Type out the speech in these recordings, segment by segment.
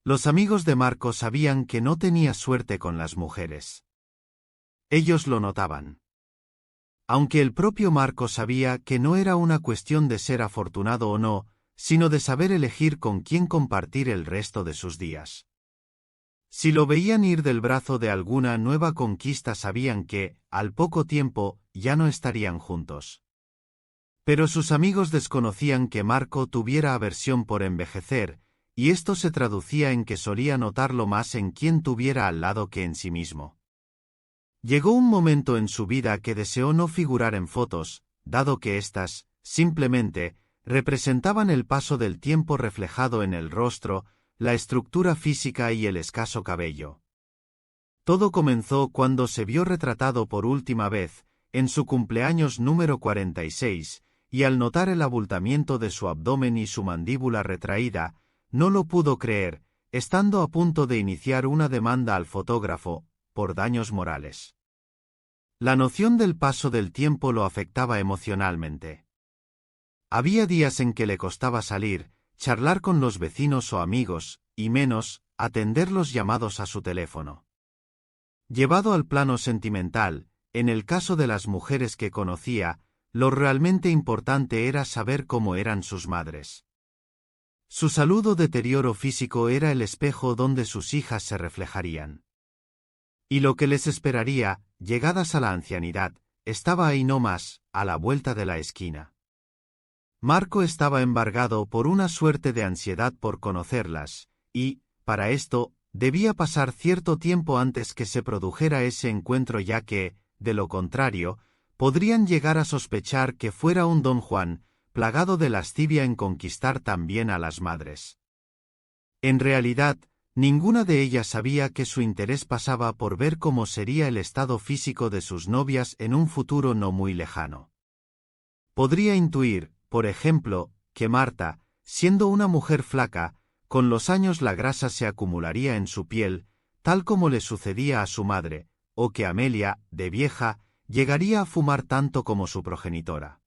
Los amigos de Marco sabían que no tenía suerte con las mujeres. Ellos lo notaban. Aunque el propio Marco sabía que no era una cuestión de ser afortunado o no, sino de saber elegir con quién compartir el resto de sus días. Si lo veían ir del brazo de alguna nueva conquista sabían que, al poco tiempo, ya no estarían juntos. Pero sus amigos desconocían que Marco tuviera aversión por envejecer, y esto se traducía en que solía notarlo más en quien tuviera al lado que en sí mismo. Llegó un momento en su vida que deseó no figurar en fotos, dado que éstas, simplemente, representaban el paso del tiempo reflejado en el rostro, la estructura física y el escaso cabello. Todo comenzó cuando se vio retratado por última vez, en su cumpleaños número 46, y al notar el abultamiento de su abdomen y su mandíbula retraída, no lo pudo creer, estando a punto de iniciar una demanda al fotógrafo, por daños morales. La noción del paso del tiempo lo afectaba emocionalmente. Había días en que le costaba salir, charlar con los vecinos o amigos, y menos, atender los llamados a su teléfono. Llevado al plano sentimental, en el caso de las mujeres que conocía, lo realmente importante era saber cómo eran sus madres. Su salud o deterioro físico era el espejo donde sus hijas se reflejarían. Y lo que les esperaría, llegadas a la ancianidad, estaba ahí no más, a la vuelta de la esquina. Marco estaba embargado por una suerte de ansiedad por conocerlas, y, para esto, debía pasar cierto tiempo antes que se produjera ese encuentro ya que, de lo contrario, podrían llegar a sospechar que fuera un don Juan, plagado de lascivia en conquistar también a las madres. En realidad, ninguna de ellas sabía que su interés pasaba por ver cómo sería el estado físico de sus novias en un futuro no muy lejano. Podría intuir, por ejemplo, que Marta, siendo una mujer flaca, con los años la grasa se acumularía en su piel, tal como le sucedía a su madre, o que Amelia, de vieja, llegaría a fumar tanto como su progenitora.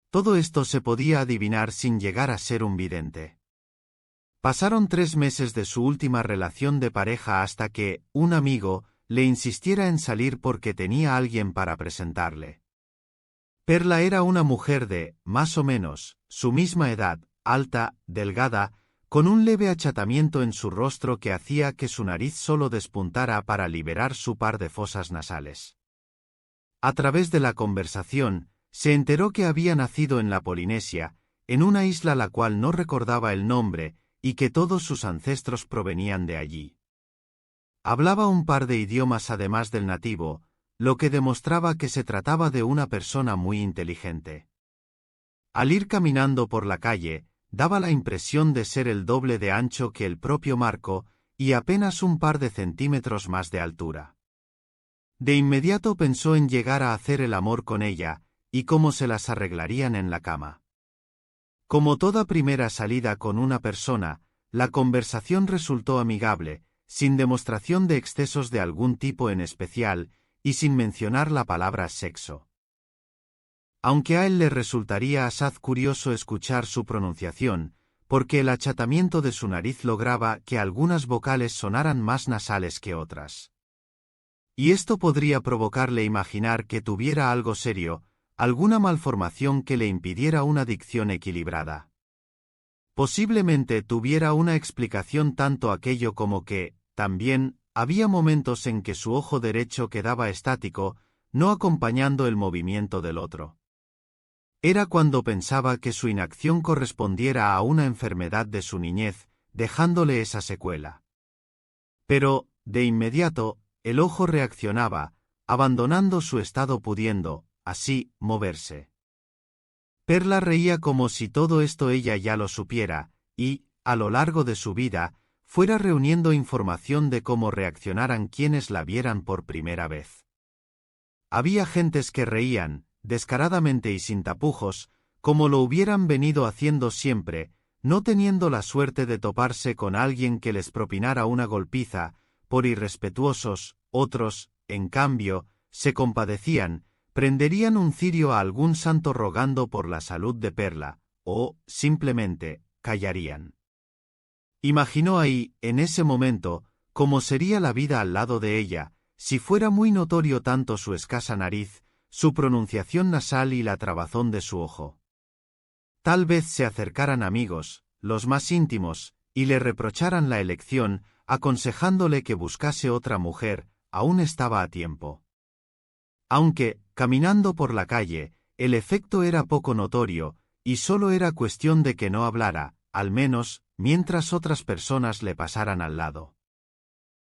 Todo esto se podía adivinar sin llegar a ser un vidente. Pasaron 3 meses de su última relación de pareja hasta que, un amigo, le insistiera en salir porque tenía a alguien para presentarle. Perla era una mujer de, más o menos, su misma edad, alta, delgada, con un leve achatamiento en su rostro que hacía que su nariz solo despuntara para liberar su par de fosas nasales. A través de la conversación, se enteró que había nacido en la Polinesia, en una isla la cual no recordaba el nombre, y que todos sus ancestros provenían de allí. Hablaba un par de idiomas además del nativo, lo que demostraba que se trataba de una persona muy inteligente. Al ir caminando por la calle, daba la impresión de ser el doble de ancho que el propio Marco, y apenas un par de centímetros más de altura. De inmediato pensó en llegar a hacer el amor con ella, y cómo se las arreglarían en la cama. Como toda primera salida con una persona, la conversación resultó amigable, sin demostración de excesos de algún tipo en especial, y sin mencionar la palabra sexo. Aunque a él le resultaría asaz curioso escuchar su pronunciación, porque el achatamiento de su nariz lograba que algunas vocales sonaran más nasales que otras. Y esto podría provocarle imaginar que tuviera algo serio, alguna malformación que le impidiera una dicción equilibrada. Posiblemente tuviera una explicación tanto aquello como que, también, había momentos en que su ojo derecho quedaba estático, no acompañando el movimiento del otro. Era cuando pensaba que su inacción correspondiera a una enfermedad de su niñez, dejándole esa secuela. Pero, de inmediato, el ojo reaccionaba, abandonando su estado pudiendo, así, moverse. Perla reía como si todo esto ella ya lo supiera, y, a lo largo de su vida, fuera reuniendo información de cómo reaccionaran quienes la vieran por primera vez. Había gentes que reían, descaradamente y sin tapujos, como lo hubieran venido haciendo siempre, no teniendo la suerte de toparse con alguien que les propinara una golpiza, por irrespetuosos. Otros, en cambio, se compadecían, prenderían un cirio a algún santo rogando por la salud de Perla, o, simplemente, callarían. Imaginó ahí, en ese momento, cómo sería la vida al lado de ella, si fuera muy notorio tanto su escasa nariz, su pronunciación nasal y la trabazón de su ojo. Tal vez se acercaran amigos, los más íntimos, y le reprocharan la elección, aconsejándole que buscase otra mujer, aún estaba a tiempo. Aunque, caminando por la calle, el efecto era poco notorio, y solo era cuestión de que no hablara, al menos, mientras otras personas le pasaran al lado.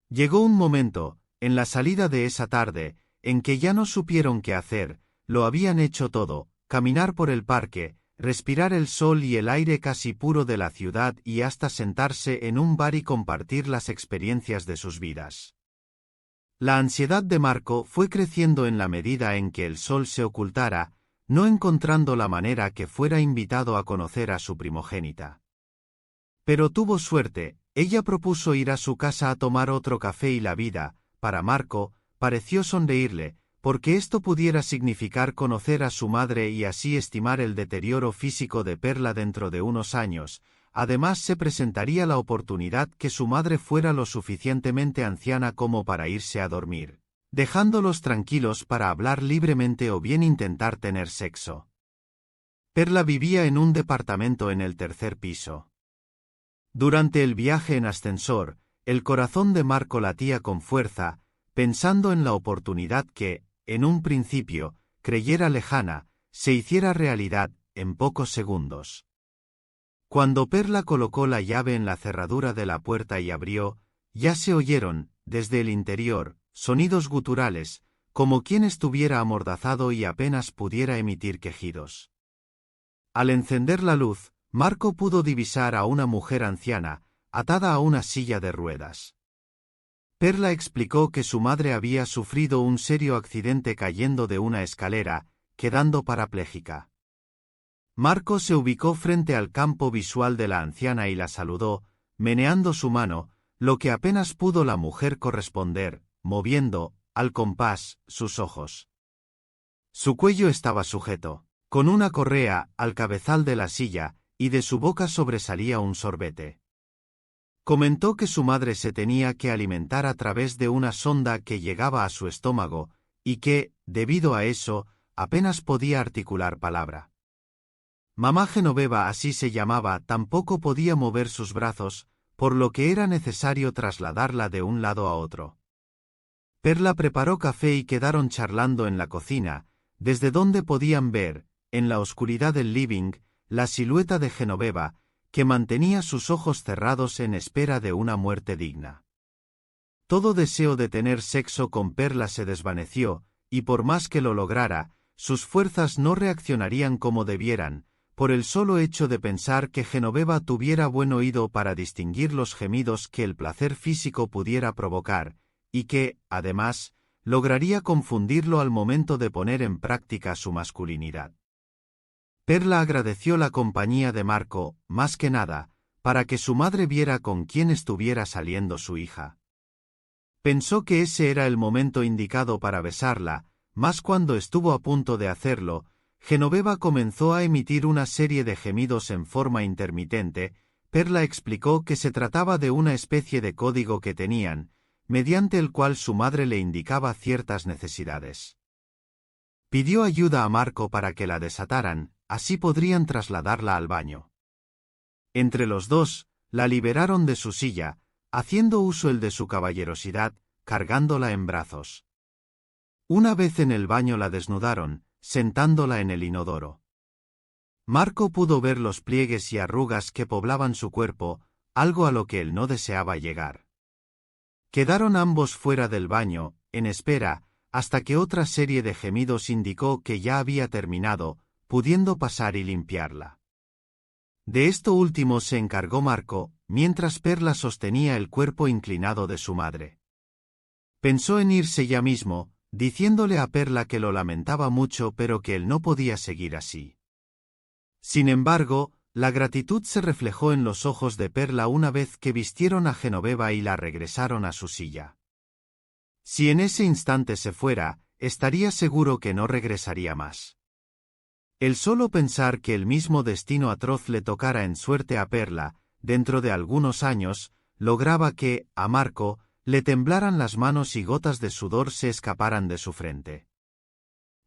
Llegó un momento, en la salida de esa tarde, en que ya no supieron qué hacer, lo habían hecho todo, caminar por el parque, respirar el sol y el aire casi puro de la ciudad y hasta sentarse en un bar y compartir las experiencias de sus vidas. La ansiedad de Marco fue creciendo en la medida en que el sol se ocultara, no encontrando la manera que fuera invitado a conocer a su primogénita. Pero tuvo suerte, ella propuso ir a su casa a tomar otro café y la vida, para Marco, pareció sonreírle, porque esto pudiera significar conocer a su madre y así estimar el deterioro físico de Perla dentro de unos años. Además se presentaría la oportunidad que su madre fuera lo suficientemente anciana como para irse a dormir, dejándolos tranquilos para hablar libremente o bien intentar tener sexo. Perla vivía en un departamento en el tercer piso. Durante el viaje en ascensor, el corazón de Marco latía con fuerza, pensando en la oportunidad que, en un principio, creyera lejana, se hiciera realidad en pocos segundos. Cuando Perla colocó la llave en la cerradura de la puerta y abrió, ya se oyeron, desde el interior, sonidos guturales, como quien estuviera amordazado y apenas pudiera emitir quejidos. Al encender la luz, Marco pudo divisar a una mujer anciana, atada a una silla de ruedas. Perla explicó que su madre había sufrido un serio accidente cayendo de una escalera, quedando parapléjica. Marco se ubicó frente al campo visual de la anciana y la saludó, meneando su mano, lo que apenas pudo la mujer corresponder, moviendo, al compás, sus ojos. Su cuello estaba sujeto, con una correa, al cabezal de la silla, y de su boca sobresalía un sorbete. Comentó que su madre se tenía que alimentar a través de una sonda que llegaba a su estómago, y que, debido a eso, apenas podía articular palabra. Mamá Genoveva, así se llamaba, tampoco podía mover sus brazos, por lo que era necesario trasladarla de un lado a otro. Perla preparó café y quedaron charlando en la cocina, desde donde podían ver, en la oscuridad del living, la silueta de Genoveva, que mantenía sus ojos cerrados en espera de una muerte digna. Todo deseo de tener sexo con Perla se desvaneció, y por más que lo lograra, sus fuerzas no reaccionarían como debieran, por el solo hecho de pensar que Genoveva tuviera buen oído para distinguir los gemidos que el placer físico pudiera provocar, y que, además, lograría confundirlo al momento de poner en práctica su masculinidad. Perla agradeció la compañía de Marco, más que nada, para que su madre viera con quién estuviera saliendo su hija. Pensó que ese era el momento indicado para besarla, mas cuando estuvo a punto de hacerlo, Genoveva comenzó a emitir una serie de gemidos en forma intermitente. Perla explicó que se trataba de una especie de código que tenían, mediante el cual su madre le indicaba ciertas necesidades. Pidió ayuda a Marco para que la desataran, así podrían trasladarla al baño. Entre los dos, la liberaron de su silla, haciendo uso el de su caballerosidad, cargándola en brazos. Una vez en el baño la desnudaron, sentándola en el inodoro. Marco pudo ver los pliegues y arrugas que poblaban su cuerpo, algo a lo que él no deseaba llegar. Quedaron ambos fuera del baño, en espera, hasta que otra serie de gemidos indicó que ya había terminado, pudiendo pasar y limpiarla. De esto último se encargó Marco, mientras Perla sostenía el cuerpo inclinado de su madre. Pensó en irse ya mismo, diciéndole a Perla que lo lamentaba mucho pero que él no podía seguir así. Sin embargo, la gratitud se reflejó en los ojos de Perla una vez que vistieron a Genoveva y la regresaron a su silla. Si en ese instante se fuera, estaría seguro que no regresaría más. El solo pensar que el mismo destino atroz le tocara en suerte a Perla, dentro de algunos años, lograba que, a Marco, le temblaran las manos y gotas de sudor se escaparan de su frente.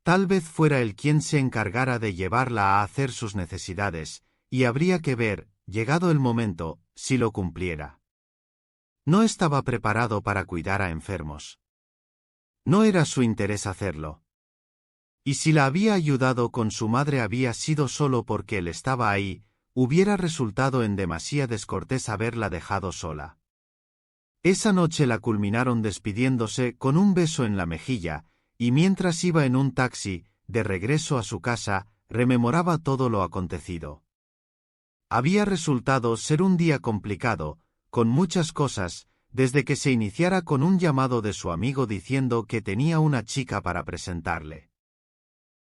Tal vez fuera él quien se encargara de llevarla a hacer sus necesidades, y habría que ver, llegado el momento, si lo cumpliera. No estaba preparado para cuidar a enfermos. No era su interés hacerlo. Y si la había ayudado con su madre había sido solo porque él estaba ahí, hubiera resultado en demasía descortés haberla dejado sola. Esa noche la culminaron despidiéndose con un beso en la mejilla, y mientras iba en un taxi, de regreso a su casa, rememoraba todo lo acontecido. Había resultado ser un día complicado, con muchas cosas, desde que se iniciara con un llamado de su amigo diciendo que tenía una chica para presentarle.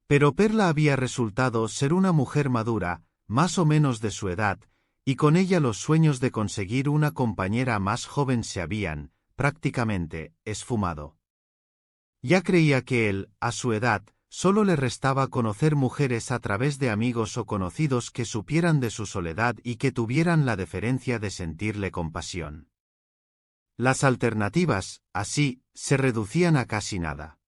Pero Perla había resultado ser una mujer madura, más o menos de su edad, y con ella los sueños de conseguir una compañera más joven se habían, prácticamente, esfumado. Ya creía que él, a su edad, solo le restaba conocer mujeres a través de amigos o conocidos que supieran de su soledad y que tuvieran la deferencia de sentirle compasión. Las alternativas, así, se reducían a casi nada.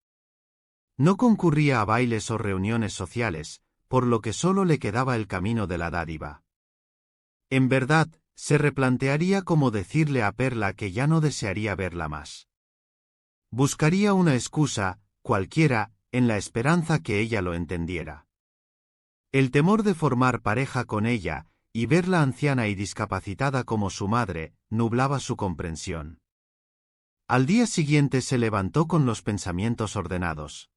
No concurría a bailes o reuniones sociales, por lo que solo le quedaba el camino de la dádiva. En verdad, se replantearía cómo decirle a Perla que ya no desearía verla más. Buscaría una excusa, cualquiera, en la esperanza que ella lo entendiera. El temor de formar pareja con ella, y verla anciana y discapacitada como su madre, nublaba su comprensión. Al día siguiente se levantó con los pensamientos ordenados.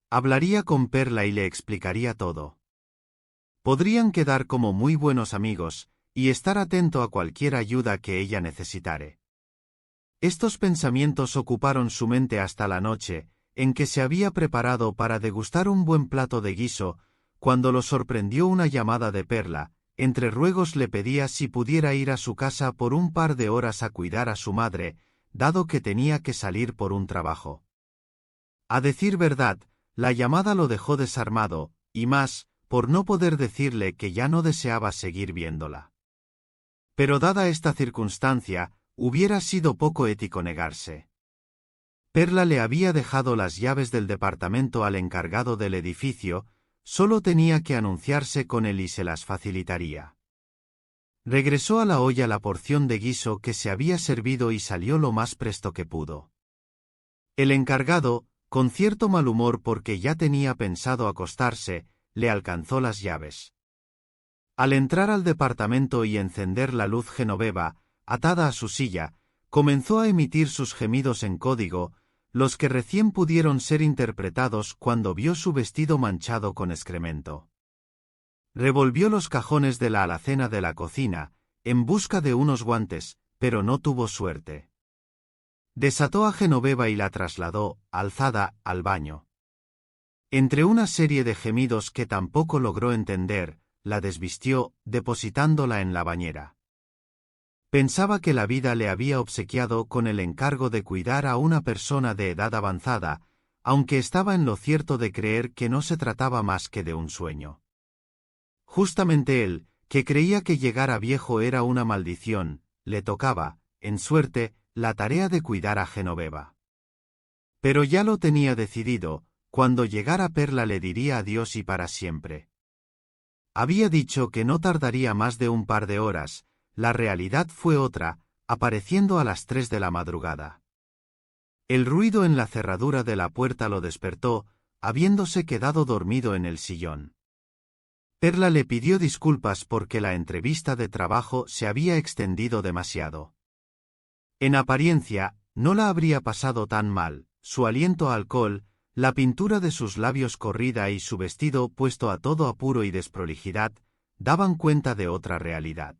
Hablaría con Perla y le explicaría todo. Podrían quedar como muy buenos amigos, y estar atento a cualquier ayuda que ella necesitare. Estos pensamientos ocuparon su mente hasta la noche, en que se había preparado para degustar un buen plato de guiso, cuando lo sorprendió una llamada de Perla. Entre ruegos le pedía si pudiera ir a su casa por un par de horas a cuidar a su madre, dado que tenía que salir por un trabajo. A decir verdad, la llamada lo dejó desarmado, y más, por no poder decirle que ya no deseaba seguir viéndola. Pero dada esta circunstancia, hubiera sido poco ético negarse. Perla le había dejado las llaves del departamento al encargado del edificio, solo tenía que anunciarse con él y se las facilitaría. Regresó a la olla la porción de guiso que se había servido y salió lo más presto que pudo. El encargado, con cierto mal humor porque ya tenía pensado acostarse, le alcanzó las llaves. Al entrar al departamento y encender la luz Genoveva, atada a su silla, comenzó a emitir sus gemidos en código, los que recién pudieron ser interpretados cuando vio su vestido manchado con excremento. Revolvió los cajones de la alacena de la cocina, en busca de unos guantes, pero no tuvo suerte. Desató a Genoveva y la trasladó, alzada, al baño. Entre una serie de gemidos que tampoco logró entender, la desvistió, depositándola en la bañera. Pensaba que la vida le había obsequiado con el encargo de cuidar a una persona de edad avanzada, aunque estaba en lo cierto de creer que no se trataba más que de un sueño. Justamente él, que creía que llegar a viejo era una maldición, le tocaba, en suerte, la tarea de cuidar a Genoveva. Pero ya lo tenía decidido, cuando llegara Perla le diría adiós y para siempre. Había dicho que no tardaría más de un par de horas. La realidad fue otra, apareciendo a las 3 de la madrugada. El ruido en la cerradura de la puerta lo despertó, habiéndose quedado dormido en el sillón. Perla le pidió disculpas porque la entrevista de trabajo se había extendido demasiado. En apariencia, no la habría pasado tan mal, su aliento a alcohol, la pintura de sus labios corrida y su vestido puesto a todo apuro y desprolijidad, daban cuenta de otra realidad.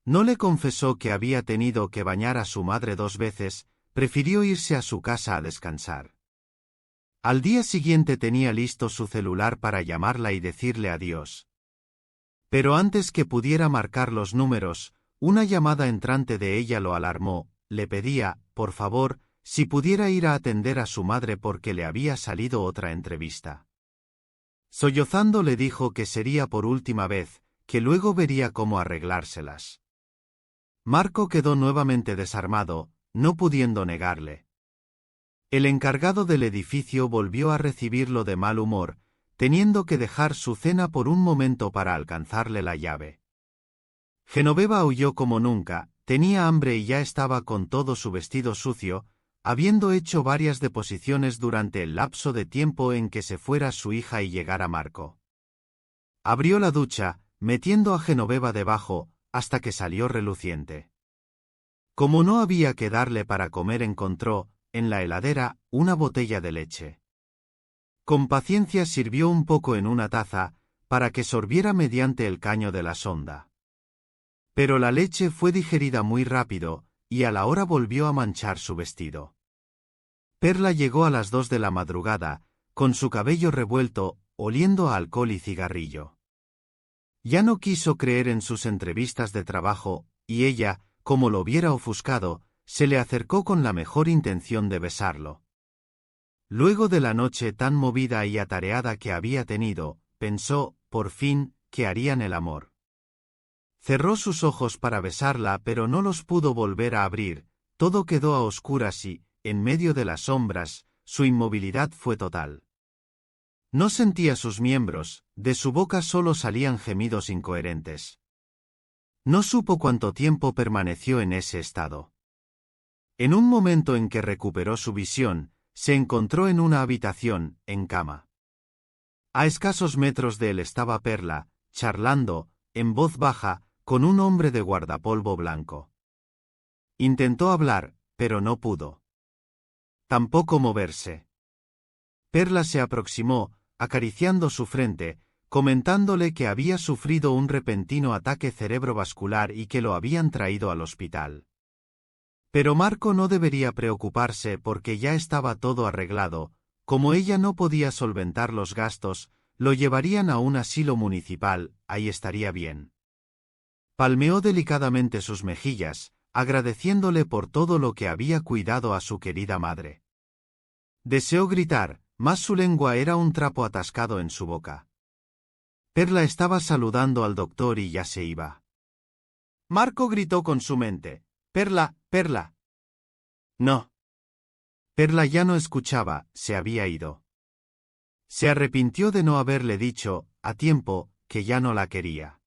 No le confesó que había tenido que bañar a su madre 2 veces, prefirió irse a su casa a descansar. Al día siguiente tenía listo su celular para llamarla y decirle adiós. Pero antes que pudiera marcar los números, una llamada entrante de ella lo alarmó, le pedía, por favor, si pudiera ir a atender a su madre porque le había salido otra entrevista. Sollozando le dijo que sería por última vez, que luego vería cómo arreglárselas. Marco quedó nuevamente desarmado, no pudiendo negarle. El encargado del edificio volvió a recibirlo de mal humor, teniendo que dejar su cena por un momento para alcanzarle la llave. Genoveva huyó como nunca, tenía hambre y ya estaba con todo su vestido sucio, habiendo hecho varias deposiciones durante el lapso de tiempo en que se fuera su hija y llegara Marco. Abrió la ducha, metiendo a Genoveva debajo, hasta que salió reluciente. Como no había que darle para comer, encontró, en la heladera, una botella de leche. Con paciencia sirvió un poco en una taza, para que sorbiera mediante el caño de la sonda. Pero la leche fue digerida muy rápido, y a la hora volvió a manchar su vestido. Perla llegó a las 2 de la madrugada, con su cabello revuelto, oliendo a alcohol y cigarrillo. Ya no quiso creer en sus entrevistas de trabajo, y ella, como lo viera ofuscado, se le acercó con la mejor intención de besarlo. Luego de la noche tan movida y atareada que había tenido, pensó, por fin, que harían el amor. Cerró sus ojos para besarla, pero no los pudo volver a abrir, todo quedó a oscuras y, en medio de las sombras, su inmovilidad fue total. No sentía sus miembros, de su boca solo salían gemidos incoherentes. No supo cuánto tiempo permaneció en ese estado. En un momento en que recuperó su visión, se encontró en una habitación, en cama. A escasos metros de él estaba Perla, charlando, en voz baja, con un hombre de guardapolvo blanco. Intentó hablar, pero no pudo. Tampoco moverse. Perla se aproximó, acariciando su frente, comentándole que había sufrido un repentino ataque cerebrovascular y que lo habían traído al hospital. Pero Marco no debería preocuparse porque ya estaba todo arreglado, como ella no podía solventar los gastos, lo llevarían a un asilo municipal, ahí estaría bien. Palmeó delicadamente sus mejillas, agradeciéndole por todo lo que había cuidado a su querida madre. Deseó gritar, mas su lengua era un trapo atascado en su boca. Perla estaba saludando al doctor y ya se iba. Marco gritó con su mente, «Perla, Perla». No. Perla ya no escuchaba, se había ido. Se arrepintió de no haberle dicho, a tiempo, que ya no la quería.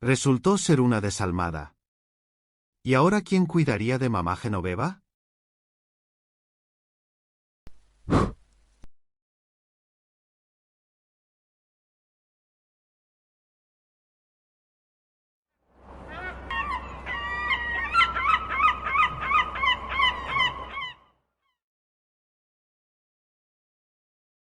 Resultó ser una desalmada. ¿Y ahora quién cuidaría de mamá Genoveva?